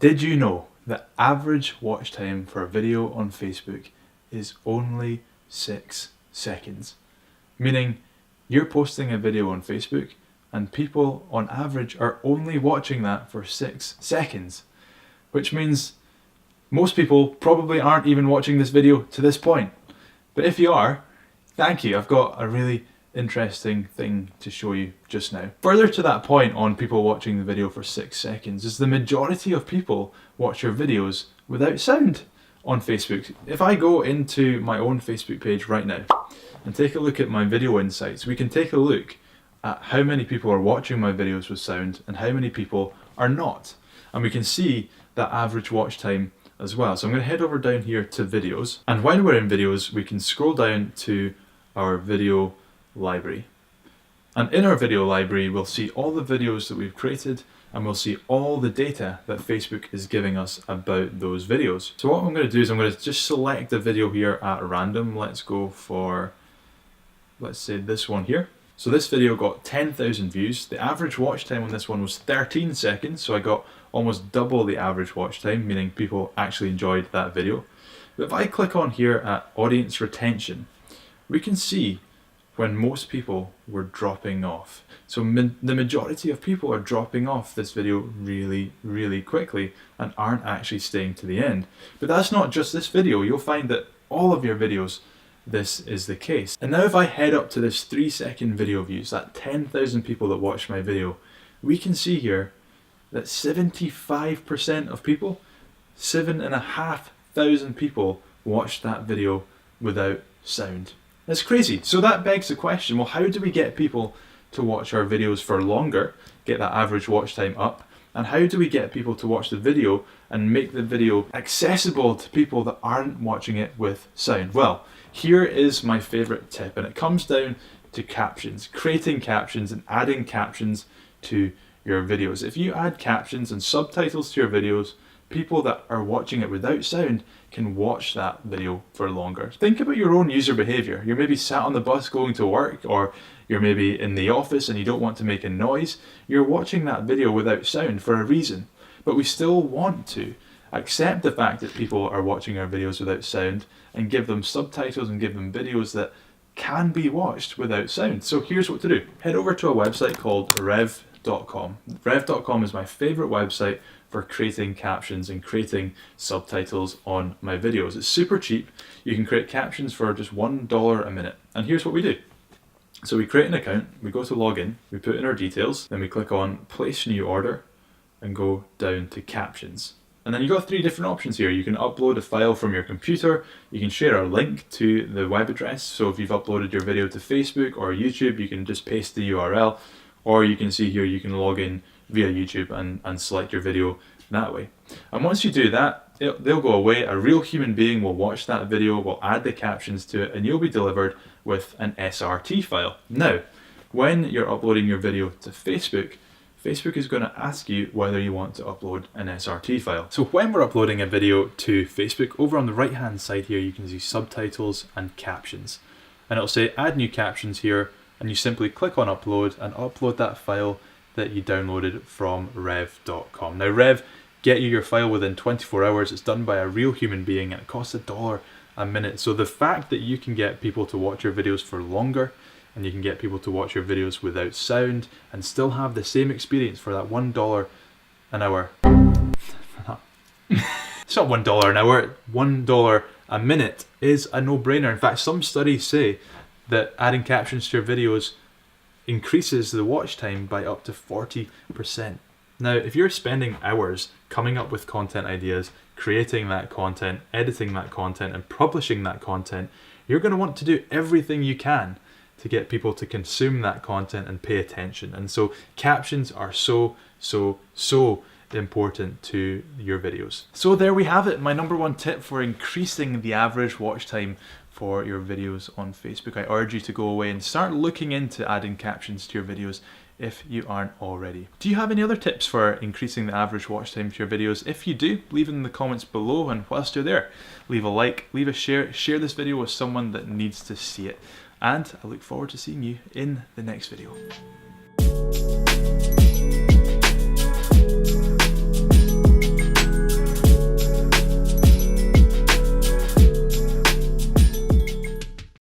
Did you know that average watch time for a video on Facebook is only 6 seconds? Meaning you're posting a video on Facebook and people on average are only watching that for 6 seconds, which means most people probably aren't even watching this video to this point. But if you are, thank you. I've got a really interesting thing to show you just now. Further to that point on people watching the video for 6 seconds is the majority of people watch your videos without sound on Facebook. If I go into my own Facebook page right now and take a look at my video insights, we can take a look at how many people are watching my videos with sound and how many people are not. And we can see that average watch time as well. So I'm going to head over down here to videos, and while we're in videos we can scroll down to our video library, and in our video library we'll see all the videos that we've created and we'll see all the data that Facebook is giving us about those videos. So what I'm going to do is I'm going to just select a video here at random. Let's go for, let's say this one here. So this video got 10,000 views. The average watch time on this one was 13 seconds, so I got almost double the average watch time, meaning people actually enjoyed that video. But if I click on here at audience retention, we can see when most people were dropping off. So the majority of people are dropping off this video really quickly and aren't actually staying to the end. But that's not just this video. You'll find that all of your videos, this is the case. And now if I head up to this 3-second video views, that 10,000 people that watched my video, we can see here that 75% of people, 7,500 people watched that video without sound. That's crazy. So that begs the question, well, how do we get people to watch our videos for longer, get that average watch time up, and how do we get people to watch the video and make the video accessible to people that aren't watching it with sound? Well, here is my favorite tip, and it comes down to captions, creating captions and adding captions to your videos. If you add captions and subtitles to your videos, people that are watching it without sound can watch that video for longer. Think about your own user behavior. You're maybe sat on the bus going to work, or you're maybe in the office and you don't want to make a noise. You're watching that video without sound for a reason, but we still want to accept the fact that people are watching our videos without sound and give them subtitles and give them videos that can be watched without sound. So here's what to do. Head over to a website called rev.com. Rev.com is my favorite website for creating captions and creating subtitles on my videos. It's super cheap. You can create captions for just $1 a minute. And here's what we do. So we create an account, we go to login, we put in our details, then we click on place new order and go down to captions. And then you've got 3 different options here. You can upload a file from your computer, you can share a link to the web address. So if you've uploaded your video to Facebook or YouTube, you can just paste the URL, or you can see here you can log in via YouTube and select your video that way. And once you do that, they'll go away. A real human being will watch that video, will add the captions to it, and you'll be delivered with an SRT file. Now, when you're uploading your video to Facebook, Facebook is going to ask you whether you want to upload an SRT file. So when we're uploading a video to Facebook, over on the right hand side here you can see subtitles and captions. And it'll say add new captions here, and you simply click on upload and upload that file that you downloaded from rev.com. Now Rev get you your file within 24 hours. It's done by a real human being and it costs $1 a minute. So the fact that you can get people to watch your videos for longer, and you can get people to watch your videos without sound and still have the same experience for that $1 an hour. It's not $1 an hour, $1 a minute is a no-brainer. In fact, some studies say that adding captions to your videos increases the watch time by up to 40%. Now, if you're spending hours coming up with content ideas, creating that content, editing that content, and publishing that content, you're going to want to do everything you can to get people to consume that content and pay attention. And so captions are so important to your videos. So there we have it, my #1 tip for increasing the average watch time for your videos on Facebook. I urge you to go away and start looking into adding captions to your videos if you aren't already. Do you have any other tips for increasing the average watch time to your videos? If you do, leave it in the comments below, and whilst you're there, leave a like, leave a share this video with someone that needs to see it. And I look forward to seeing you in the next video.